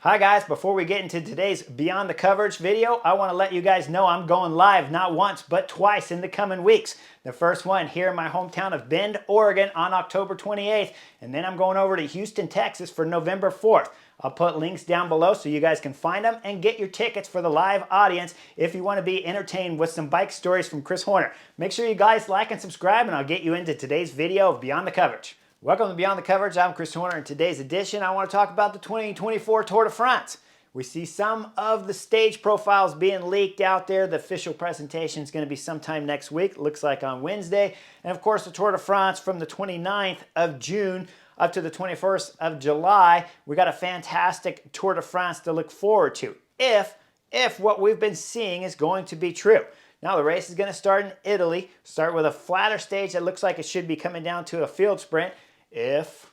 Hi guys, before we get into today's Beyond the Coverage video, I want to let you guys know I'm going live not once but twice in the coming weeks. The first one here in my hometown of Bend, Oregon on October 28th, and then I'm going over to Houston, Texas for November 4th. I'll put links down below so you guys can find them and get your tickets for the live audience if you want to be entertained with some bike stories from Chris Horner. Make sure you guys like and subscribe, and I'll get you into today's video of Beyond the Coverage. Welcome to Beyond the Coverage. I'm Chris Horner. In today's edition, I want to talk about the 2024 Tour de France. We see some of the stage profiles being leaked out there. The official presentation is going to be sometime next week. Looks like on Wednesday. And of course, the Tour de France from the 29th of June up to the 21st of July. We got a fantastic Tour de France to look forward to if what we've been seeing is going to be true. Now the race is going to start in Italy. Start with a flatter stage that looks like it should be coming down to a field sprint. If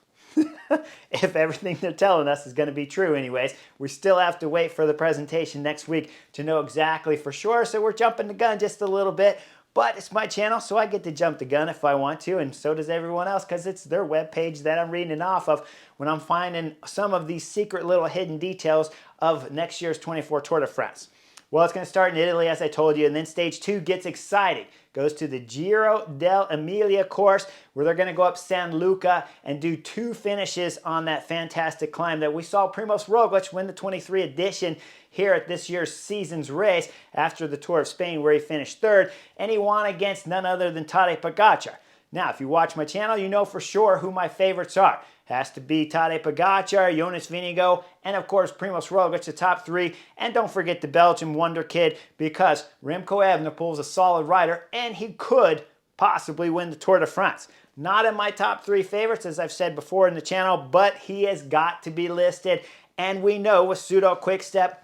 everything they're telling us is going to be true anyways. We still have to wait for the presentation next week to know exactly for sure, so we're jumping the gun just a little bit, but it's my channel, so I get to jump the gun if I want to, and so does everyone else because it's their webpage that I'm reading off of when I'm finding some of these secret little hidden details of next year's 24 Tour de France. Well, it's going to start in Italy, as I told you, and then stage 2 gets exciting. Goes to the Giro dell'Emilia course, where they're going to go up San Luca and do 2 finishes on that fantastic climb that we saw Primoz Roglic win the 23 edition here at this year's season's race after the Tour of Spain, where he finished 3rd, and he won against none other than Tadej Pogacar. Now, if you watch my channel, you know for sure who my favorites are. Has to be Tadej Pogacar, Jonas Vingegaard, and of course Primoz Roglic, the top 3. And don't forget the Belgian wonder kid, because Remco Evenepoel is a solid rider and he could possibly win the Tour de France. Not in my top 3 favorites, as I've said before in the channel, but he has got to be listed. And we know with Pseudo Quickstep,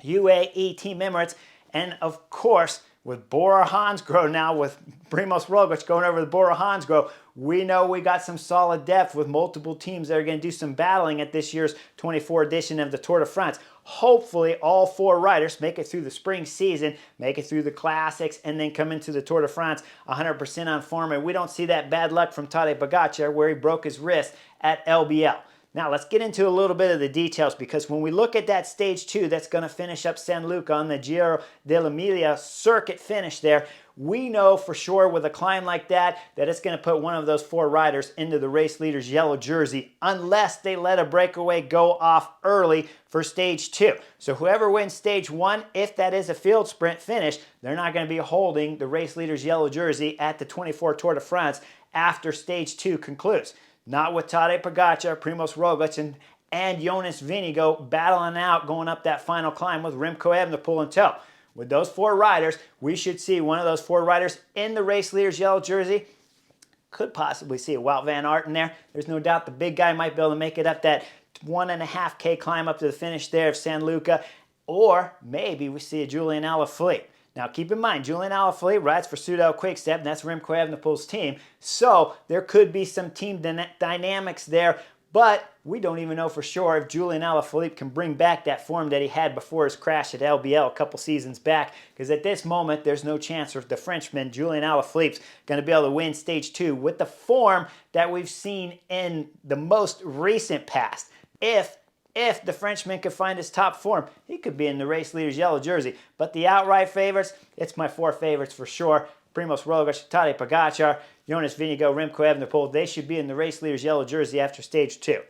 UAE Team Emirates, and of course with Bora Hansgrohe now, with Primoz Roglic going over the Bora Hansgrohe, we know we got some solid depth with multiple teams that are going to do some battling at this year's 24 edition of the Tour de France. Hopefully all 4 riders make it through the spring season, make it through the classics, and then come into the Tour de France 100% on form. And we don't see that bad luck from Tadej Pogacar, where he broke his wrist at LBL. Now let's get into a little bit of the details, because when we look at that stage 2 that's going to finish up San Luca on the Giro dell'Emilia circuit finish there, we know for sure with a climb like that it's going to put one of those 4 riders into the race leader's yellow jersey, unless they let a breakaway go off early for stage 2. So whoever wins stage 1, if that is a field sprint finish, they're not going to be holding the race leader's yellow jersey at the 24 Tour de France after stage 2 concludes. Not with Tadej Pogacar, Primoz Roglic, and Jonas Vingegaard battling out going up that final climb with Remco Evenepoel in tow. With those 4 riders, we should see one of those 4 riders in the race leader's yellow jersey. Could possibly see a Wout van Aert in there. There's no doubt the big guy might be able to make it up that 1.5K climb up to the finish there of San Luca. Or maybe we see a Julian Alaphilippe. Now keep in mind, Julian Alaphilippe rides for Pseudo Quickstep, and that's Remco Evenepoel's team. So there could be some team dynamics there, but we don't even know for sure if Julian Alaphilippe can bring back that form that he had before his crash at LBL a couple seasons back, because at this moment there's no chance for the Frenchman Julian Alaphilippe's going to be able to win stage 2 with the form that we've seen in the most recent past. If the Frenchman could find his top form, he could be in the race leader's yellow jersey. But the outright favorites, it's my 4 favorites for sure. Primoz Roglic, Tadej Pogacar, Jonas Vingegaard, Remco Evenepoel. They should be in the race leader's yellow jersey after stage 2.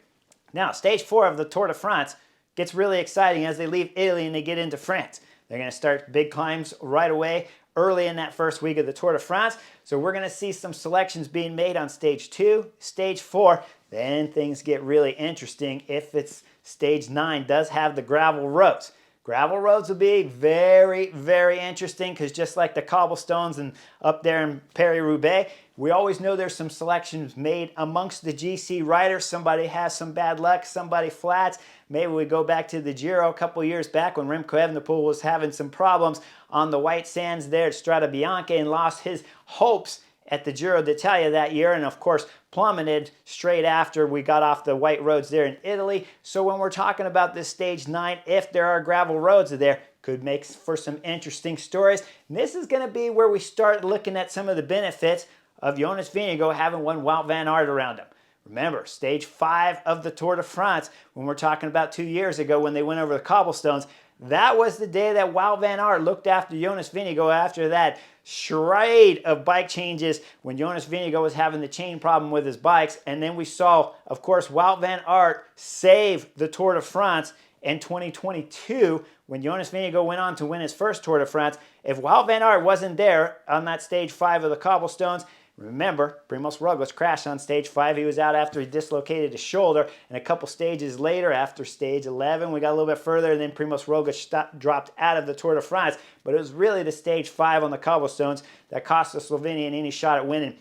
Now, stage 4 of the Tour de France gets really exciting as they leave Italy and they get into France. They're going to start big climbs right away early in that first week of the Tour de France. So we're going to see some selections being made on stage 2, stage 4. Then things get really interesting if it's stage 9 does have the gravel roads. Gravel roads will be very, very interesting, because just like the cobblestones and up there in Paris-Roubaix, we always know there's some selections made amongst the GC riders. Somebody has some bad luck, somebody flats. Maybe we go back to the Giro a couple years back when Remco Evenepoel was having some problems on the white sands there at Strada Bianca and lost his hopes at the Giro d'Italia that year, and of course plummeted straight after we got off the white roads there in Italy. So when we're talking about this stage 9, if there are gravel roads there, could make for some interesting stories. And this is going to be where we start looking at some of the benefits of Jonas Vingegaard having one Wout van Aert around him. Remember, stage 5 of the Tour de France, when we're talking about 2 years ago when they went over the cobblestones, that was the day that Wout van Aert looked after Jonas Vingegaard after that charade of bike changes when Jonas Vingegaard was having the chain problem with his bikes. And then we saw, of course, Wout van Aert save the Tour de France in 2022 when Jonas Vingegaard went on to win his first Tour de France. If Wout van Aert wasn't there on that stage 5 of the cobblestones, remember, Primož Roglič crashed on stage 5. He was out after he dislocated his shoulder. And a couple stages later, after stage 11, we got a little bit further, and then Primož Roglič dropped out of the Tour de France. But it was really the stage 5 on the cobblestones that cost the Slovenian any shot at winning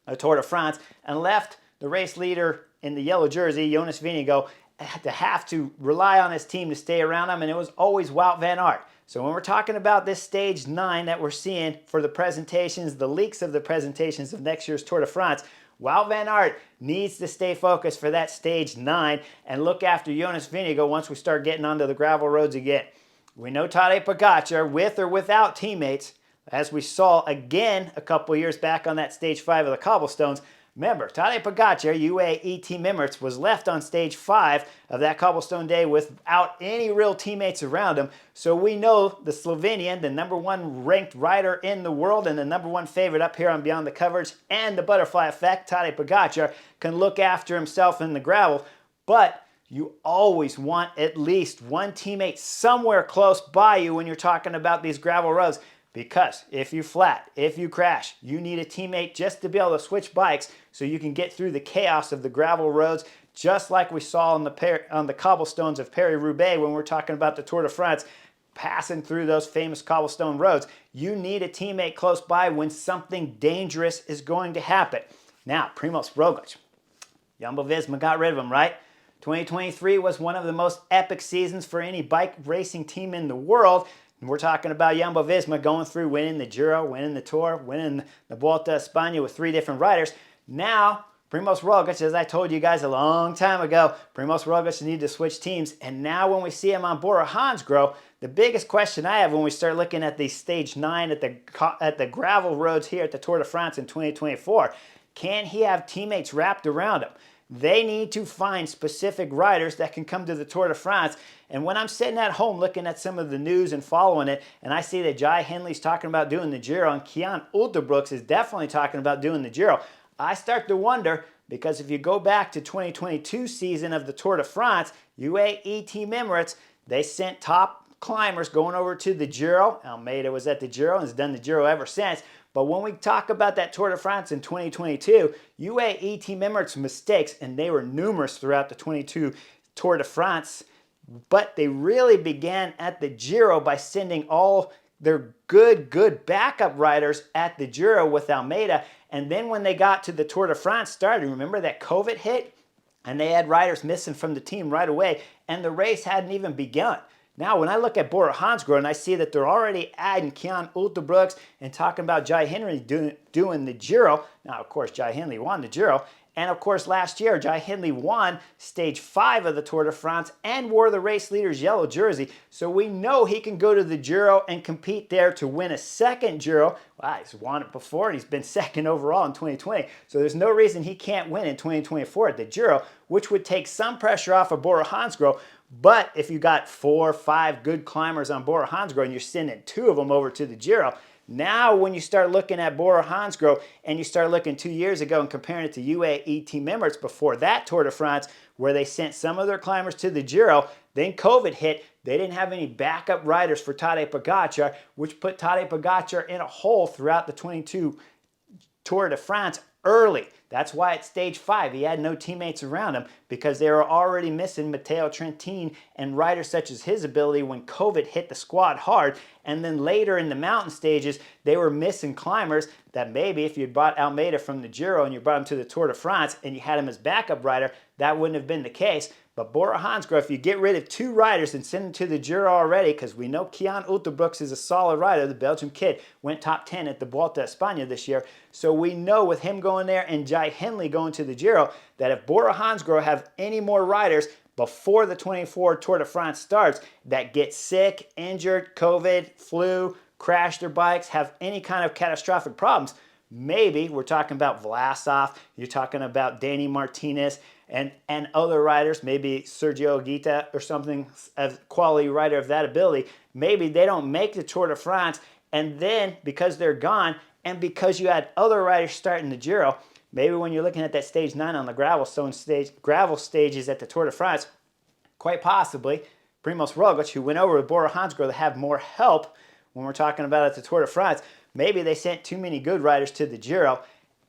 a Tour de France and left the race leader in the yellow jersey, Jonas Vingegaard, to have to rely on his team to stay around him, and it was always Wout van Aert. So when we're talking about this stage 9 that we're seeing for the presentations, the leaks of the presentations of next year's Tour de France, Wout van Aert needs to stay focused for that stage 9 and look after Jonas Vingegaard once we start getting onto the gravel roads again. We know Tadej Pogačar, with or without teammates, as we saw again a couple years back on that stage 5 of the cobblestones. Remember, Tadej Pogačar, UAE Team Emirates, was left on stage 5 of that cobblestone day without any real teammates around him. So we know the Slovenian, the #1 ranked rider in the world and the #1 favorite up here on Beyond the Coverage and the Butterfly Effect, Tadej Pogačar, can look after himself in the gravel. But you always want at least one teammate somewhere close by you when you're talking about these gravel roads. Because if you flat, if you crash, you need a teammate just to be able to switch bikes so you can get through the chaos of the gravel roads, just like we saw on the cobblestones of Paris-Roubaix when we're talking about the Tour de France, passing through those famous cobblestone roads. You need a teammate close by when something dangerous is going to happen. Now, Primož Roglič, Jumbo-Visma got rid of him, right? 2023 was one of the most epic seasons for any bike racing team in the world. We're talking about Jumbo-Visma going through winning the Giro, winning the Tour, winning the Vuelta a España with 3 different riders. Now, Primož Roglič, as I told you guys a long time ago, Primož Roglič needed to switch teams. And now when we see him on Bora Hansgrohe, the biggest question I have when we start looking at the stage 9 at the gravel roads here at the Tour de France in 2024, can he have teammates wrapped around him? They need to find specific riders that can come to the Tour de France. And when I'm sitting at home looking at some of the news and following it, and I see that Jai Hindley's talking about doing the Giro and Kian Uldebroeks is definitely talking about doing the Giro, I start to wonder, because if you go back to 2022 season of the Tour de France, UAE Team Emirates, they sent top climbers going over to the Giro. Almeida was at the Giro and has done the Giro ever since. But when we talk about that Tour de France in 2022, UAE Team Emirates mistakes, and they were numerous throughout the 22 Tour de France, but they really began at the Giro by sending all their good backup riders at the Giro with Almeida. And then when they got to the Tour de France started, remember that COVID hit? And they had riders missing from the team right away, and the race hadn't even begun. Now, when I look at Bora Hansgrohe and I see that they're already adding Kian Uldebroeks and talking about Jai Hindley doing the Giro. Now, of course, Jai Hindley won the Giro. And, of course, last year, Jai Hindley won stage 5 of the Tour de France and wore the race leader's yellow jersey. So we know he can go to the Giro and compete there to win a second Giro. Wow, he's won it before and he's been second overall in 2020. So there's no reason he can't win in 2024 at the Giro, which would take some pressure off of Bora Hansgrohe. But if you got 4 or 5 good climbers on Bora Hansgrohe and you're sending 2 of them over to the Giro, now when you start looking at Bora Hansgrohe and you start looking 2 years ago and comparing it to UAE Team Emirates before that Tour de France, where they sent some of their climbers to the Giro, then COVID hit, they didn't have any backup riders for Tadej Pogačar, which put Tadej Pogačar in a hole throughout the 22 Tour de France early. That's why at stage 5 he had no teammates around him, because they were already missing Matteo Trentin and riders such as his ability when COVID hit the squad hard. And then later in the mountain stages, they were missing climbers that maybe if you brought Almeida from the Giro and you brought him to the Tour de France and you had him as backup rider, that wouldn't have been the case. But Bora Hansgrohe, if you get rid of 2 riders and send them to the Giro already, because we know Kian Uldebroeks is a solid rider, the Belgian kid, went top 10 at the Vuelta a España this year. So we know with him going there and Jai Hindley going to the Giro, that if Bora Hansgrohe have any more riders before the 24 Tour de France starts that get sick, injured, COVID, flu, crash their bikes, have any kind of catastrophic problems, maybe we're talking about Vlasov, you're talking about Danny Martinez, and other riders, maybe Sergio Higuita or something, as quality rider of that ability, maybe they don't make the Tour de France, and then because they're gone, and because you had other riders starting the Giro, maybe when you're looking at that stage 9 on the gravel stages at the Tour de France, quite possibly Primoz Roglic, who went over with Bora Hansgrohe to have more help when we're talking about at the Tour de France, maybe they sent too many good riders to the Giro,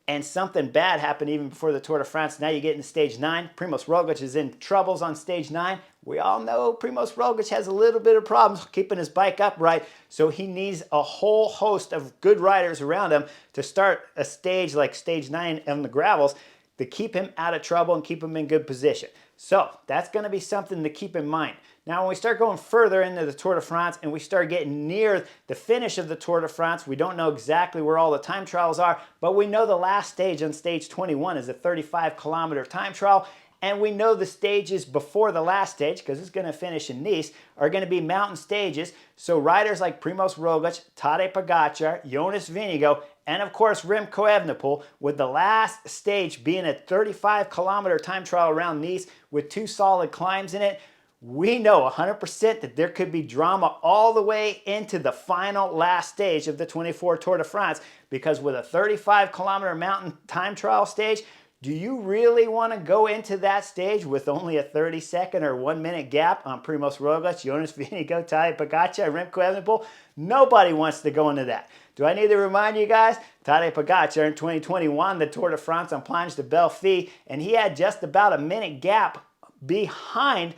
and something bad happened even before the Tour de France. Now you get into stage 9. Primoz Roglic is in troubles on stage 9. We all know Primoz Roglic has a little bit of problems keeping his bike upright, so he needs a whole host of good riders around him to start a stage like stage 9 on the gravels to keep him out of trouble and keep him in good position. So that's going to be something to keep in mind. Now, when we start going further into the Tour de France and we start getting near the finish of the Tour de France, we don't know exactly where all the time trials are, but we know the last stage on stage 21 is a 35-kilometer time trial, and we know the stages before the last stage, because it's going to finish in Nice, are going to be mountain stages. So riders like Primoz Roglic, Tadej Pogačar, Jonas Vingegaard, and of course Remco Evenepoel, with the last stage being a 35-kilometer time trial around Nice with 2 solid climbs in it, we know 100% that there could be drama all the way into the final last stage of the 24 Tour de France, because with a 35-kilometer mountain time trial stage, do you really want to go into that stage with only a 30-second or 1-minute gap on Primoz Roglic, Jonas Vingegaard, Tadej Pogačar, and Remco Evenepoel? Nobody wants to go into that. Do I need to remind you guys? Tadej Pogačar in 2021, the Tour de France on Planche de Belfi, and he had just about a minute gap behind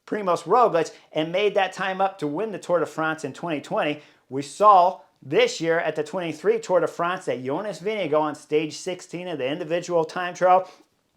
Primoz Roglic and made that time up to win the Tour de France in 2020. We saw this year at the 23 Tour de France that Jonas Vingegaard on stage 16 of the individual time trial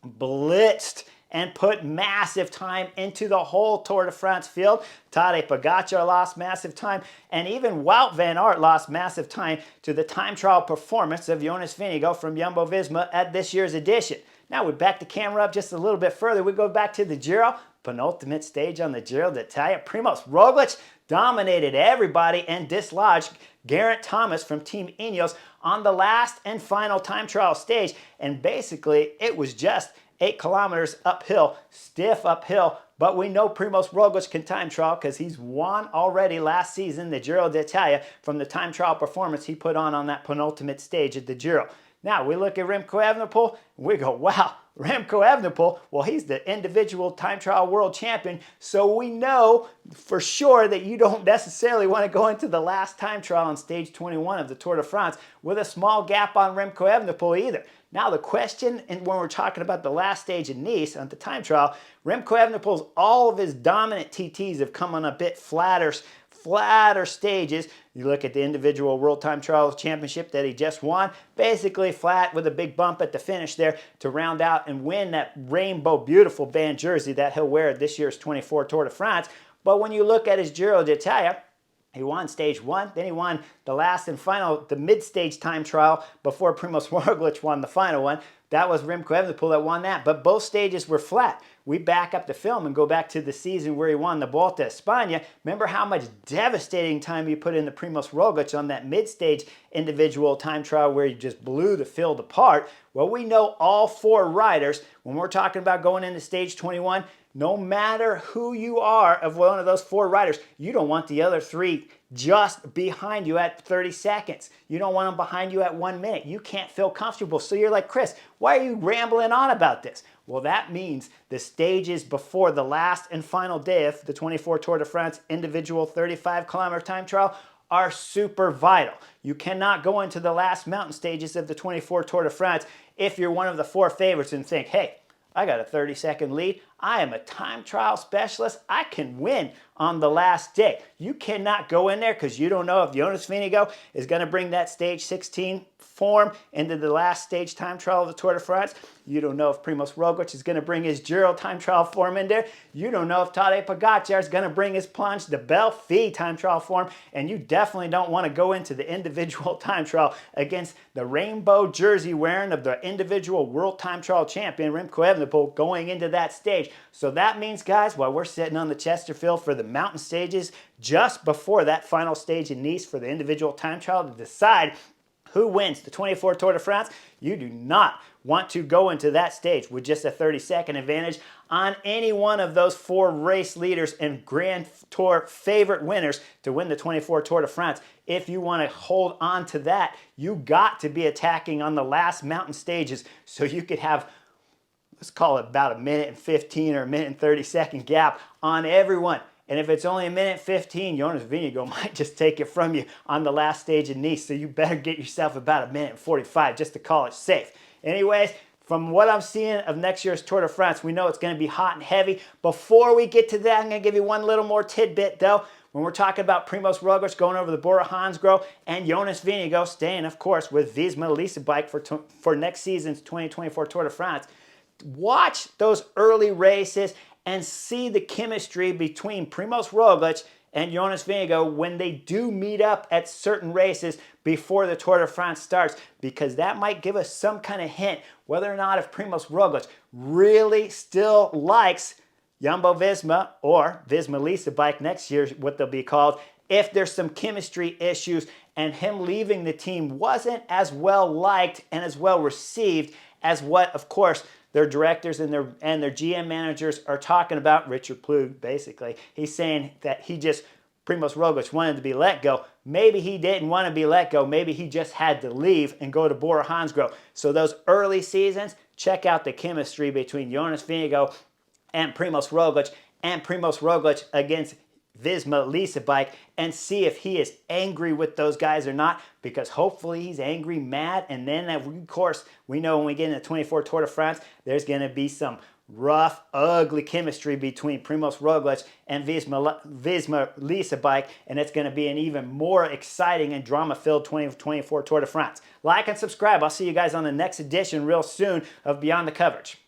blitzed and put massive time into the whole Tour de France field. Tadej Pogačar lost massive time, and even Wout van Aert lost massive time to the time trial performance of Jonas Vingegaard from Jumbo-Visma at this year's edition. Now we back the camera up just a little bit further. We go back to the Giro, penultimate stage on the Giro d'Italia. Primoz Roglic dominated everybody and dislodged Geraint Thomas from Team Ineos on the last and final time trial stage. And basically, it was just 8 kilometers uphill, stiff uphill. But we know Primoz Roglic can time trial because he's won already last season the Giro d'Italia from the time trial performance he put on that penultimate stage at the Giro. Now, we look at Remco Evenepoel, and we go, wow, Remco Evenepoel, well, he's the individual time trial world champion, so we know for sure that you don't necessarily want to go into the last time trial on stage 21 of the Tour de France with a small gap on Remco Evenepoel either. Now, the question, and when we're talking about the last stage in Nice on the time trial, Remco Evenepoel's, all of his dominant TTs have come on a bit flatter stages. You look at the individual World Time Trials Championship that he just won, basically flat with a big bump at the finish there to round out and win that rainbow beautiful band jersey that he'll wear at this year's 24 Tour de France. But when you look at his Giro d'Italia, he won stage 1, then he won the last and final, the mid-stage time trial before Primoz Roglic won the final one. That was Remco Evenepoel that won that, but both stages were flat. We back up the film and go back to the season where he won the Volta a España. Remember how much devastating time he put into Primoz Roglic on that mid-stage individual time trial where he just blew the field apart? Well, we know all 4 riders, when we're talking about going into stage 21, no matter who you are of one of those 4 riders, you don't want the other 3 just behind you at 30 seconds. You don't want them behind you at 1 minute. You can't feel comfortable. So you're like, Chris, why are you rambling on about this? Well, that means the stages before the last and final day of the 24 Tour de France individual 35-kilometer time trial are super vital. You cannot go into the last mountain stages of the 24 Tour de France if you're one of the 4 favorites and think, hey, I got a 30-second lead. I am a time trial specialist. I can win on the last day. You cannot go in there because you don't know if Jonas Vingegaard is going to bring that stage 16 form into the last stage time trial of the Tour de France. You don't know if Primoz Roglic is going to bring his Giro time trial form in there. You don't know if Tadej Pogačar is going to bring his Planche de Belfi time trial form. And you definitely don't want to go into the individual time trial against the rainbow jersey wearing of the individual world time trial champion, Remco Evenepoel, going into that stage. So that means, guys, while we're sitting on the Chesterfield for the mountain stages, just before that final stage in Nice for the individual time trial to decide who wins the 24 Tour de France, you do not want to go into that stage with just a 30-second advantage on any one of those 4 race leaders and Grand Tour favorite winners to win the 24 Tour de France. If you want to hold on to that, you got to be attacking on the last mountain stages so you could have, let's call it about a minute and 15 or a minute and 30-second gap on everyone. And if it's only a minute 15, Jonas Vingegaard might just take it from you on the last stage of Nice. So you better get yourself about a minute and 45 just to call it safe. Anyways, from what I'm seeing of next year's Tour de France, we know it's going to be hot and heavy. Before we get to that, I'm going to give you one little more tidbit though. When we're talking about Primoz Roglic going over the Bora Hansgrohe and Jonas Vingegaard staying, of course, with Visma Lease Bike for next season's 2024 Tour de France, watch those early races and see the chemistry between Primoz Roglic and Jonas Vingegaard when they do meet up at certain races before the Tour de France starts, because that might give us some kind of hint whether or not if Primoz Roglic really still likes Jumbo-Visma or Visma Lease Bike next year, what they'll be called, if there's some chemistry issues and him leaving the team wasn't as well liked and as well received as what, of course, their directors and their GM managers are talking about. Richard Plug, basically, he's saying that Primoz Roglic wanted to be let go. Maybe he didn't want to be let go. Maybe he just had to leave and go to Bora Hansgrohe. So those early seasons, check out the chemistry between Jonas Vingegaard and Primoz Roglic against Visma Lease Bike, and see if he is angry with those guys or not, because hopefully he's angry, mad, and then of course we know when we get into the 24 Tour de France, there's going to be some rough, ugly chemistry between Primoz Roglic and Visma Lease Bike, and it's going to be an even more exciting and drama-filled 2024 Tour de France. Like and subscribe. I'll see you guys on the next edition real soon of Beyond the Coverage.